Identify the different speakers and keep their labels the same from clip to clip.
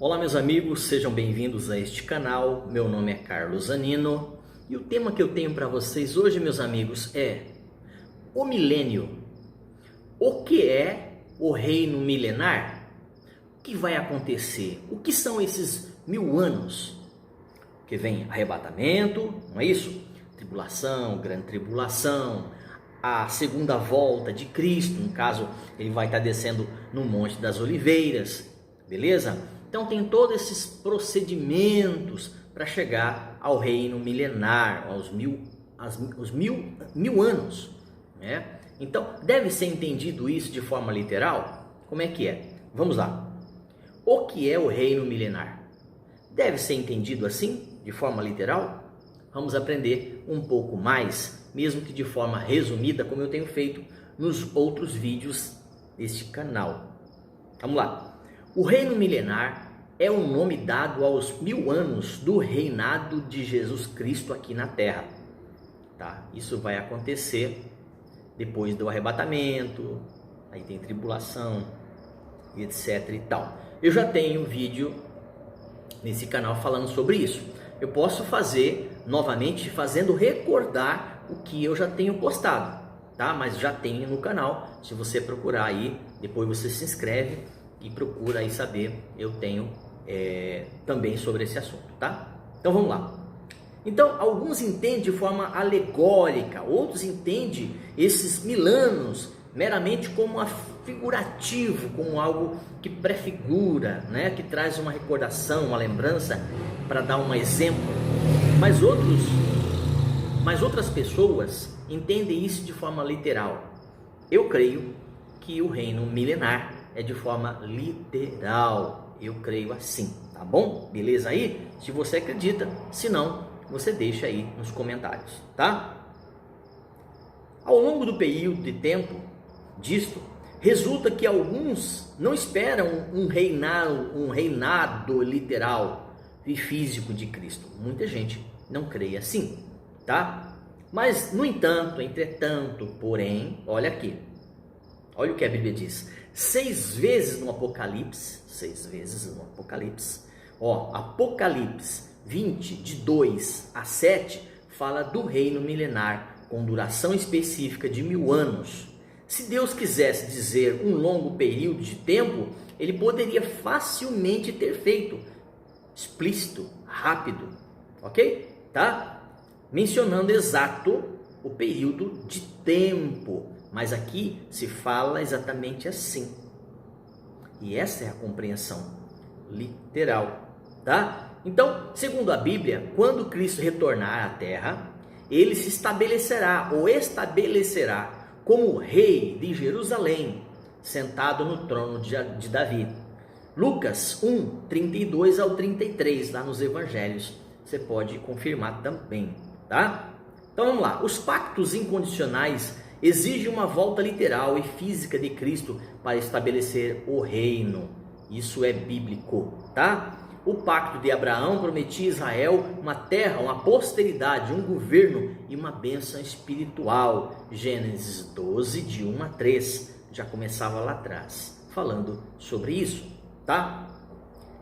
Speaker 1: Olá meus amigos, sejam bem-vindos a este canal. Meu nome é Carlos Zanino e o tema que eu tenho para vocês hoje, meus amigos, é o milênio. O que é o reino milenar? O que vai acontecer? O que são esses 1000 anos? Que vem arrebatamento, não é isso? Tribulação, grande tribulação, a segunda volta de Cristo, no caso ele vai estar descendo no Monte das Oliveiras, beleza? Então tem todos esses procedimentos para chegar ao reino milenar, aos mil anos, né? Então deve ser entendido isso de forma literal? Como é que é? Vamos lá. O que é o reino milenar? Deve ser entendido assim, de forma literal? Vamos aprender um pouco mais, mesmo que de forma resumida, como eu tenho feito nos outros vídeos deste canal. Vamos lá. O reino milenar é o nome dado aos 1000 anos do reinado de Jesus Cristo aqui na Terra. Tá? Isso vai acontecer depois do arrebatamento, aí tem tribulação, etc e tal. Eu já tenho vídeo nesse canal falando sobre isso. Eu posso fazer novamente, fazendo recordar o que eu já tenho postado, tá? Mas já tem no canal. Se você procurar aí, depois você se inscreve e procura aí saber. Eu tenho também sobre esse assunto, tá? Então vamos lá. Então alguns entendem de forma alegórica, outros entendem esses 1000 anos meramente como figurativo, como algo que prefigura, né? Que traz uma recordação, uma lembrança, para dar um exemplo. Mas outras pessoas entendem isso de forma literal. Eu creio que o reino milenar é de forma literal. Eu creio assim, tá bom? Beleza aí? Se você acredita, se não, você deixa aí nos comentários, tá? Ao longo do período de tempo disto, resulta que alguns não esperam um reinado literal e físico de Cristo. Muita gente não crê assim, tá? Mas, no entanto, entretanto, porém, olha aqui. Olha o que a Bíblia diz. 6 vezes no Apocalipse, Apocalipse 20, de 2 a 7, fala do reino milenar, com duração específica de 1000 anos. Se Deus quisesse dizer um longo período de tempo, ele poderia facilmente ter feito, explícito, rápido, ok? Tá? Mencionando exato o período de tempo, mas aqui se fala exatamente assim. E essa é a compreensão literal, tá? Então, segundo a Bíblia, quando Cristo retornar à Terra, ele se estabelecerá como rei de Jerusalém, sentado no trono de Davi. Lucas 1, 32 ao 33, lá nos Evangelhos, você pode confirmar também, tá? Então vamos lá. Os pactos incondicionais exigem uma volta literal e física de Cristo para estabelecer o reino. Isso é bíblico, tá? O pacto de Abraão prometia a Israel uma terra, uma posteridade, um governo e uma bênção espiritual. Gênesis 12, de 1 a 3, já começava lá atrás, falando sobre isso, tá?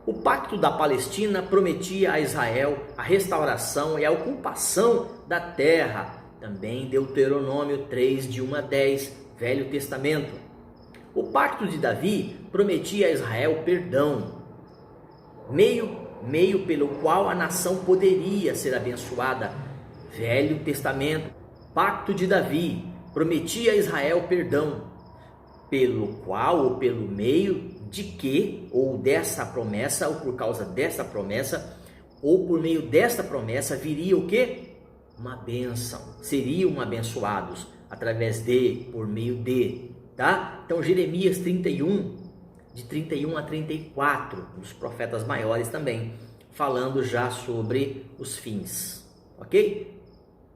Speaker 1: O pacto da Palestina prometia a Israel a restauração e a ocupação da terra. Também Deuteronômio 3, de 1 a 10, Velho Testamento. O pacto de Davi prometia a Israel perdão, meio pelo qual a nação poderia ser abençoada. Velho Testamento. Pacto de Davi prometia a Israel perdão, pelo qual ou pelo meio de que, ou dessa promessa, ou por causa dessa promessa, ou por meio desta promessa, viria o quê? Uma bênção. Seriam abençoados através de, por meio de, tá? Então Jeremias 31, de 31 a 34, dos profetas maiores também, falando já sobre os fins, ok?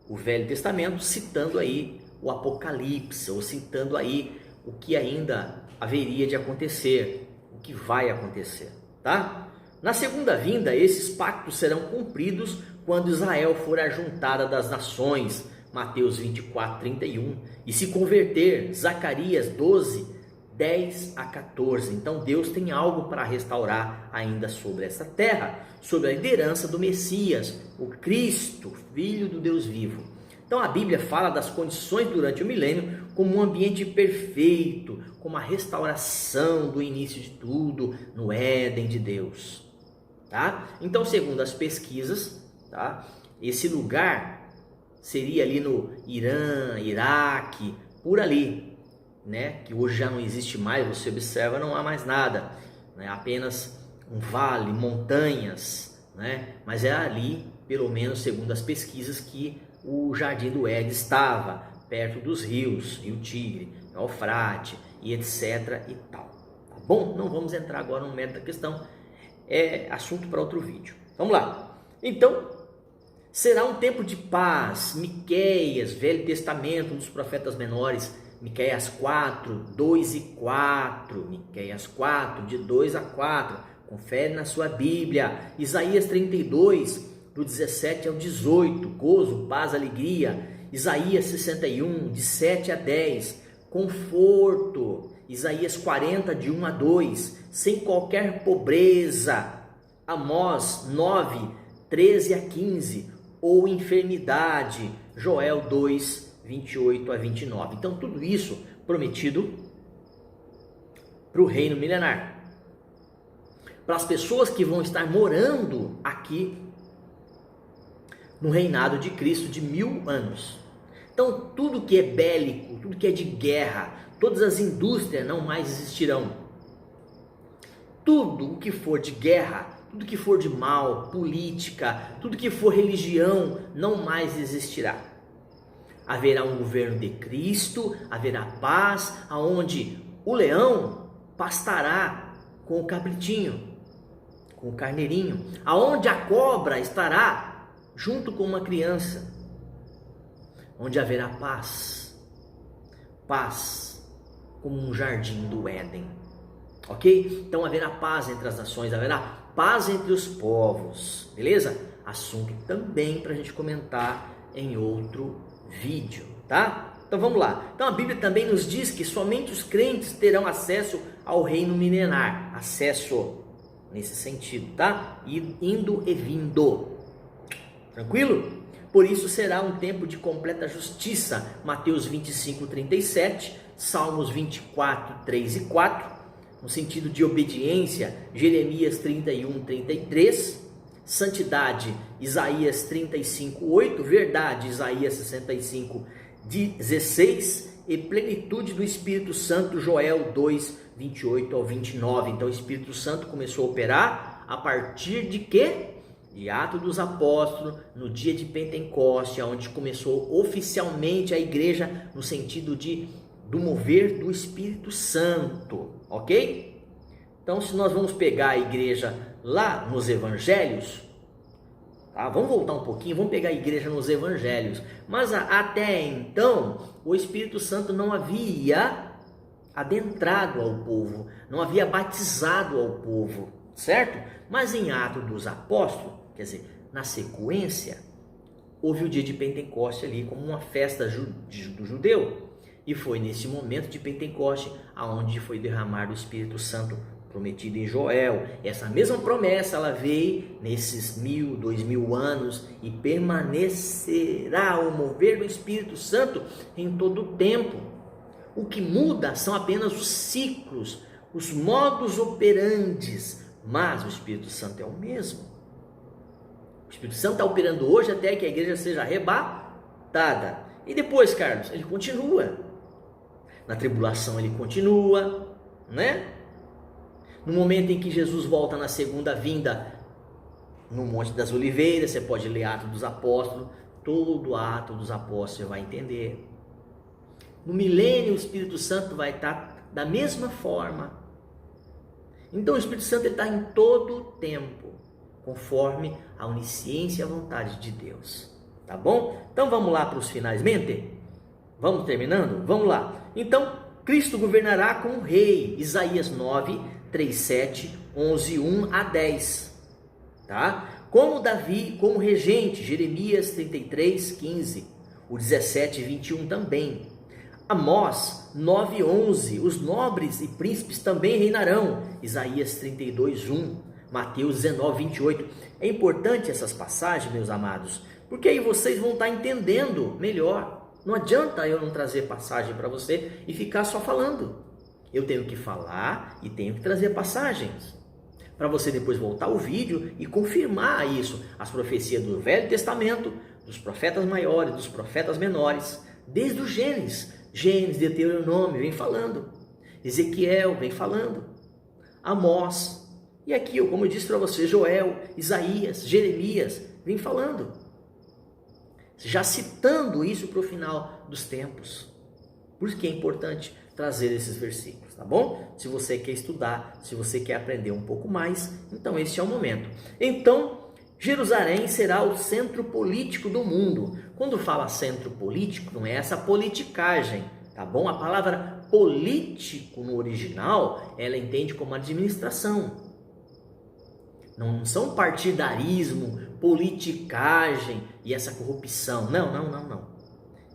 Speaker 1: O Velho Testamento citando aí o Apocalipse, ou citando aí o que ainda haveria de acontecer, o que vai acontecer, tá? Na segunda vinda, esses pactos serão cumpridos quando Israel for ajuntada das nações, Mateus 24, 31, e se converter, Zacarias 12, 10 a 14. Então Deus tem algo para restaurar ainda sobre essa terra, sobre a liderança do Messias, o Cristo, Filho do Deus vivo. Então a Bíblia fala das condições durante o milênio como um ambiente perfeito, como a restauração do início de tudo no Éden de Deus. Tá? Então, segundo as pesquisas, tá? Esse lugar seria ali no Irã, Iraque, por ali, né? Que hoje já não existe mais, você observa, não há mais nada, né? Apenas um vale, montanhas, né? Mas é ali, pelo menos segundo as pesquisas, que o Jardim do Éden estava, perto dos rios, Rio Tigre, Eufrate e etc e tal. Tá bom? Não vamos entrar agora no mérito da questão, é assunto para outro vídeo. Vamos lá. Então, será um tempo de paz. Miqueias, Velho Testamento, um dos profetas menores, Miqueias 4, 2 e 4. Miqueias 4, de 2 a 4. Confere na sua Bíblia. Isaías 32, do 17 ao 18. Gozo, paz, alegria. Isaías 61, de 7 a 10. Conforto. Isaías 40, de 1 a 2. Sem qualquer pobreza. Amós 9, 13 a 15. Ou enfermidade. Joel 2, 28 a 29. Então tudo isso prometido para o reino milenar, para as pessoas que vão estar morando aqui no reinado de Cristo de 1000 anos. Então tudo que é bélico, tudo que é de guerra, todas as indústrias não mais existirão. Tudo o que for de guerra, tudo que for de mal, política, tudo que for religião, não mais existirá. Haverá um governo de Cristo, haverá paz, aonde o leão pastará com o cabritinho, com o carneirinho, aonde a cobra estará junto com uma criança, onde haverá paz, paz como um jardim do Éden, ok? Então haverá paz entre as nações, haverá paz entre os povos, beleza? Assunto também para a gente comentar em outro vídeo, tá? Então vamos lá. Então a Bíblia também nos diz que somente os crentes terão acesso ao reino milenar, acesso nesse sentido, tá? Indo e vindo, tranquilo? Por isso será um tempo de completa justiça, Mateus 25, 37, Salmos 24, 3 e 4, no sentido de obediência, Jeremias 31, 33, santidade, Isaías 35, 8, verdade, Isaías 65, 16, e plenitude do Espírito Santo, Joel 2, 28 ao 29. Então o Espírito Santo começou a operar a partir de quê? De Atos dos Apóstolos, no dia de Pentecoste, onde começou oficialmente a igreja no sentido do mover do Espírito Santo, ok? Então, se nós vamos pegar a igreja lá nos evangelhos, tá? Vamos voltar um pouquinho, vamos pegar a igreja nos evangelhos, mas até então, o Espírito Santo não havia adentrado ao povo, não havia batizado ao povo, certo? Mas em Atos dos Apóstolos, quer dizer, na sequência, houve o dia de Pentecoste ali como uma festa do judeu. E foi nesse momento de Pentecoste aonde foi derramado o Espírito Santo prometido em Joel. Essa mesma promessa ela veio nesses 1000, 2000 anos e permanecerá o mover do Espírito Santo em todo o tempo. O que muda são apenas os ciclos, os modus operandes, mas o Espírito Santo é o mesmo. O Espírito Santo está operando hoje até que a igreja seja arrebatada. E depois, Carlos, ele continua. Na tribulação ele continua, né? No momento em que Jesus volta na segunda vinda, no Monte das Oliveiras, você pode ler Atos dos Apóstolos, todo Atos dos Apóstolos você vai entender. No milênio o Espírito Santo vai estar da mesma forma. Então o Espírito Santo está em todo o tempo, conforme a onisciência e a vontade de Deus. Tá bom? Então vamos lá para os finalmente? Vamos terminando? Vamos lá. Então, Cristo governará como rei. Isaías 9, 3, 7, 11, 1 a 10. Tá? Como Davi, como regente. Jeremias 33, 15. O 17 e 21 também. Amós 9:11, os nobres e príncipes também reinarão. Isaías 32:1, Mateus 19:28. É importante essas passagens, meus amados, porque aí vocês vão estar entendendo melhor. Não adianta eu não trazer passagem para você e ficar só falando. Eu tenho que falar e tenho que trazer passagens, para você depois voltar ao vídeo e confirmar isso, as profecias do Velho Testamento, dos profetas maiores, dos profetas menores, desde o Gênesis, Deuteronômio, vem falando, Ezequiel vem falando, Amós, e aqui, como eu disse para você, Joel, Isaías, Jeremias, vem falando, já citando isso para o final dos tempos. Por isso que é importante trazer esses versículos, tá bom? Se você quer estudar, se você quer aprender um pouco mais, então este é o momento. Então, Jerusalém será o centro político do mundo. Quando fala centro político, não é essa politicagem, tá bom? A palavra político no original, ela entende como administração. Não são partidarismo, politicagem e essa corrupção. Não.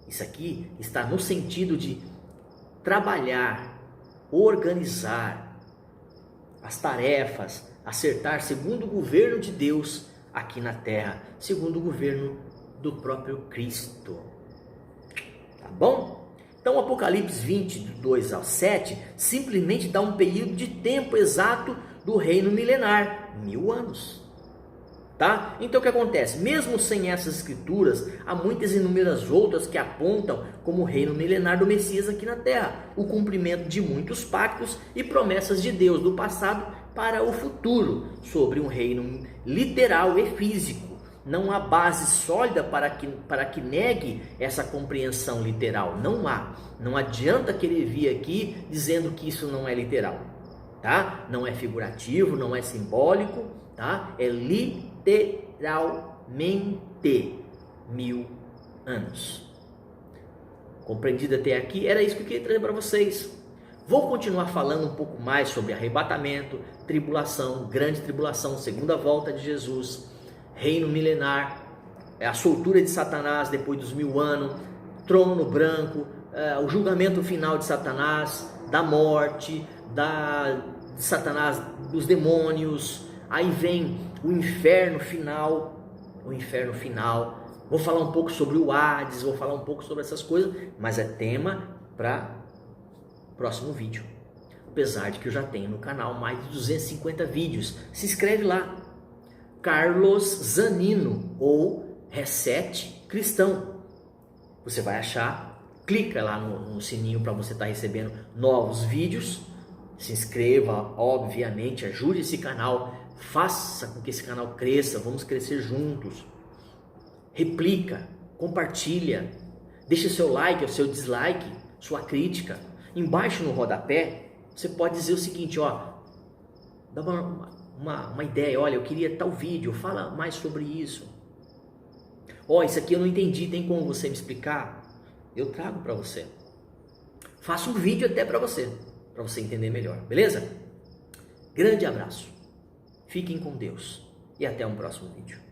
Speaker 1: Isso aqui está no sentido de trabalhar, organizar as tarefas, acertar segundo o governo de Deus aqui na terra, segundo o governo do próprio Cristo. Tá bom? Então, Apocalipse 22:7 simplesmente dá um período de tempo exato do reino milenar, 1000 anos. Tá? Então o que acontece? Mesmo sem essas escrituras, há muitas inúmeras outras que apontam como o reino milenar do Messias aqui na terra, o cumprimento de muitos pactos e promessas de Deus do passado para o futuro, sobre um reino literal e físico. Não há base sólida para que negue essa compreensão literal, não há. Não adianta querer vir aqui dizendo que isso não é literal, tá? Não é figurativo, não é simbólico, tá? É literalmente 1000 anos. Compreendido até aqui? Era isso que eu queria trazer para vocês. Vou continuar falando um pouco mais sobre arrebatamento, tribulação, grande tribulação, segunda volta de Jesus, reino milenar, a soltura de Satanás depois dos 1000 anos, trono branco, o julgamento final de Satanás, da morte, de Satanás, dos demônios. Aí vem o inferno final, Vou falar um pouco sobre o Hades, vou falar um pouco sobre essas coisas, mas é tema para próximo vídeo. Apesar de que eu já tenho no canal mais de 250 vídeos. Se inscreve lá, Carlos Zanino ou Reset Cristão. Você vai achar, clica lá no sininho para você estar recebendo novos vídeos. Se inscreva, obviamente, ajude esse canal, faça com que esse canal cresça, vamos crescer juntos. Replica, compartilha, deixa seu like, o seu dislike, sua crítica. Embaixo no rodapé, você pode dizer o seguinte, ó, dá uma ideia, olha, eu queria tal vídeo, fala mais sobre isso. Ó, isso aqui eu não entendi, tem como você me explicar? Eu trago para você. Faço um vídeo até para você entender melhor, beleza? Grande abraço, fiquem com Deus e até um próximo vídeo.